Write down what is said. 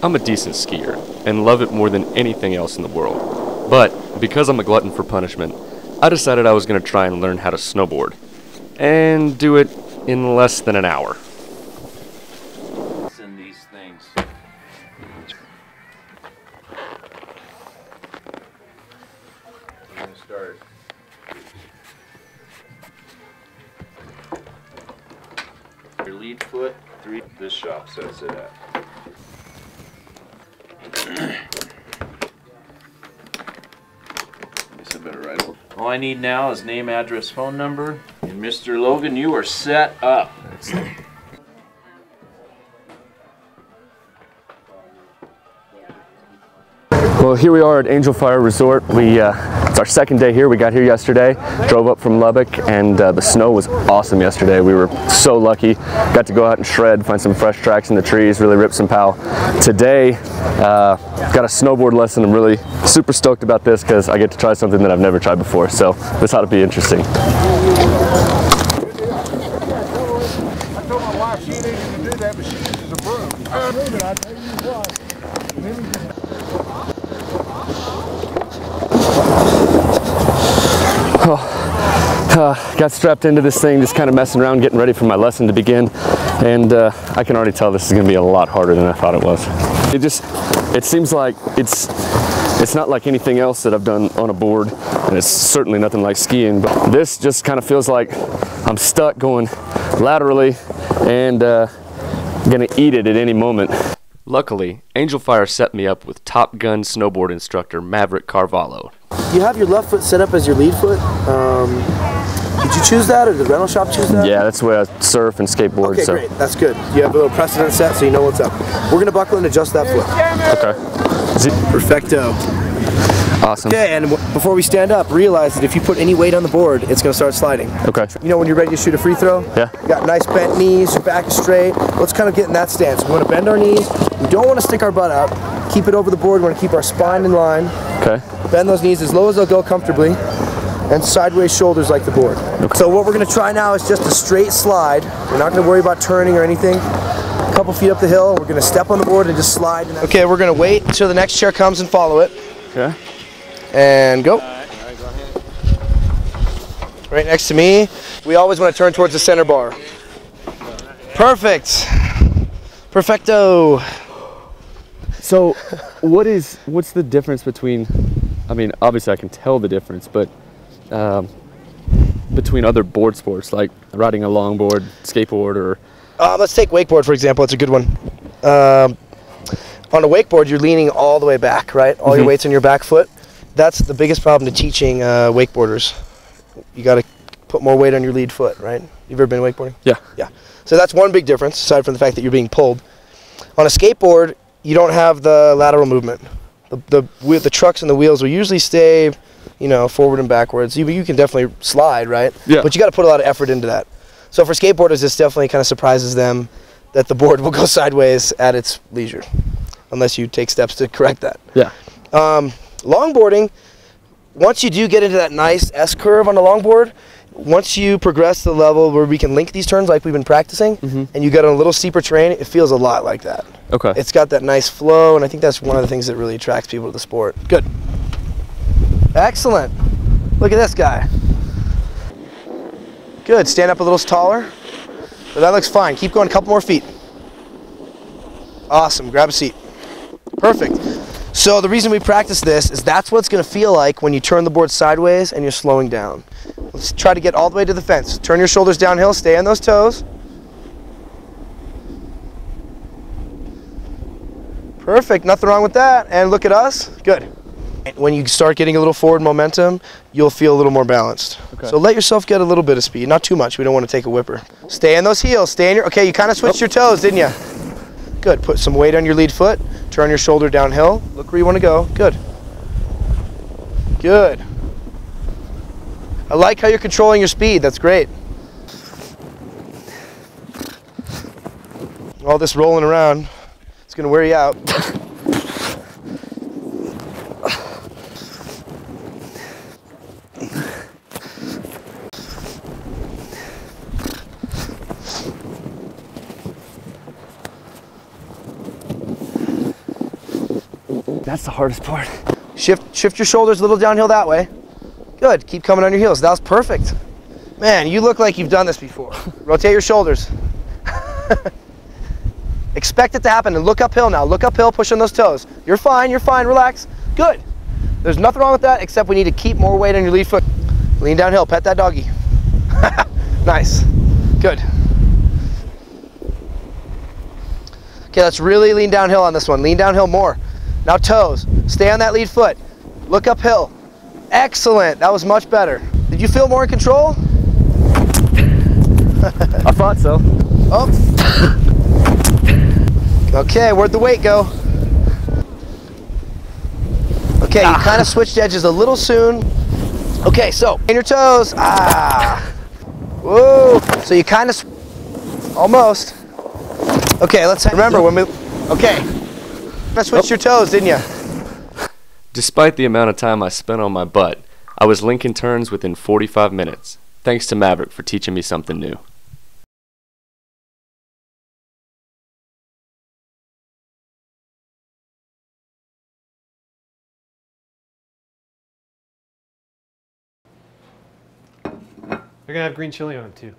I'm a decent skier and love it more than anything else in the world. But because I'm a glutton for punishment, I decided I was going to try and learn how to snowboard. And do it in less than an hour. In these things. We're going to start. Your lead foot, 3. This shop sets it at. Guess I better write it. All I need now is name, address, phone number, and Mr. Logan, you are set up. Well, here we are at Angel Fire Resort. It's our second day here. We got here yesterday, drove up from Lubbock, and the snow was awesome yesterday. We were so lucky. Got to go out and shred, find some fresh tracks in the trees, really rip some pow. Today, got a snowboard lesson. I'm really super stoked about this because I get to try something that I've never tried before. So this ought to be interesting. I told my wife she needed to do that, but she uses a broom. I tell you what. Got strapped into this thing, just kind of messing around, getting ready for my lesson to begin, and I can already tell this is going to be a lot harder than I thought it was. It seems like it's not like anything else that I've done on a board, and it's certainly nothing like skiing, but this just kind of feels like I'm stuck going laterally and gonna eat it at any moment. Luckily, Angel Fire set me up with Top Gun snowboard instructor Maverick Carvalho. You have your left foot set up as your lead foot. Did you choose that, or did the rental shop choose that? Yeah, that's the way I surf and skateboard. Okay, so. great. That's good. You have a little precedent set, so you know what's up. We're gonna buckle and adjust that foot. Okay. Perfecto. Awesome. Okay, and before we stand up, realize that if you put any weight on the board, it's gonna start sliding. Okay. You know when you're ready to shoot a free throw? Yeah. You got nice bent knees, your back is straight. Let's kind of get in that stance. We want to bend our knees. We don't want to stick our butt out. Keep it over the board. We want to keep our spine in line. Okay. Bend those knees as low as they'll go comfortably, and sideways shoulders like the board. Okay. So what we're going to try now is just a straight slide. We're not going to worry about turning or anything. A couple feet up the hill, we're going to step on the board and just slide. Okay, we're going to wait until the next chair comes and follow it. Okay. And go. Right next to me. We always want to turn towards the center bar. Perfect. Perfecto. So, what's the difference between? I mean, obviously I can tell the difference, but between other board sports like riding a longboard, skateboard, or let's take wakeboard for example. It's a good one. On a wakeboard, you're leaning all the way back, right? All your weight's on your back foot. That's the biggest problem to teaching wakeboarders. You got to put more weight on your lead foot, right? You've ever been wakeboarding? Yeah. Yeah. So that's one big difference, aside from the fact that you're being pulled. On a skateboard, you don't have the lateral movement. The trucks and the wheels will usually stay, you know, forward and backwards. You can definitely slide, right? Yeah. But you got to put a lot of effort into that. So for skateboarders, this definitely kind of surprises them that the board will go sideways at its leisure, unless you take steps to correct that. Yeah. Longboarding, once you do get into that nice S-curve on the longboard, once you progress to the level where we can link these turns like we've been practicing, and you get on a little steeper terrain, it feels a lot like that. Okay. It's got that nice flow, and I think that's one of the things that really attracts people to the sport. Good. Excellent. Look at this guy. Good. Stand up a little taller. But that looks fine. Keep going a couple more feet. Awesome. Grab a seat. Perfect. So the reason we practice this is that's what it's going to feel like when you turn the board sideways and you're slowing down. Let's try to get all the way to the fence. Turn your shoulders downhill, stay on those toes. Perfect, nothing wrong with that. And look at us, good. When you start getting a little forward momentum, you'll feel a little more balanced. Okay. So let yourself get a little bit of speed, not too much. We don't want to take a whipper. Stay on those heels, stay on your, okay, you kind of switched your toes, didn't you? Good, put some weight on your lead foot, turn your shoulder downhill, look where you want to go, good. Good. I like how you're controlling your speed, that's great. All this rolling around, it's going to wear you out. That's the hardest part. Shift your shoulders a little downhill that way. Good, keep coming on your heels. That was perfect. Man, you look like you've done this before. Rotate your shoulders. Expect it to happen and look uphill now. Look uphill, push on those toes. You're fine, relax. Good. There's nothing wrong with that except we need to keep more weight on your lead foot. Lean downhill, pet that doggy. Nice, good. Okay, let's really lean downhill on this one. Lean downhill more. Now toes, stay on that lead foot. Look uphill. Excellent, that was much better. Did you feel more in control? I thought so. Oh. Okay, where'd the weight go? Okay, you kind of switched edges a little soon. Okay, so in your toes. Whoa. So you kind of almost. Okay, let's remember when we. Okay. I switched your toes, didn't you? Despite the amount of time I spent on my butt, I was linking turns within 45 minutes. Thanks to Maverick for teaching me something new. They're gonna have green chili on them too.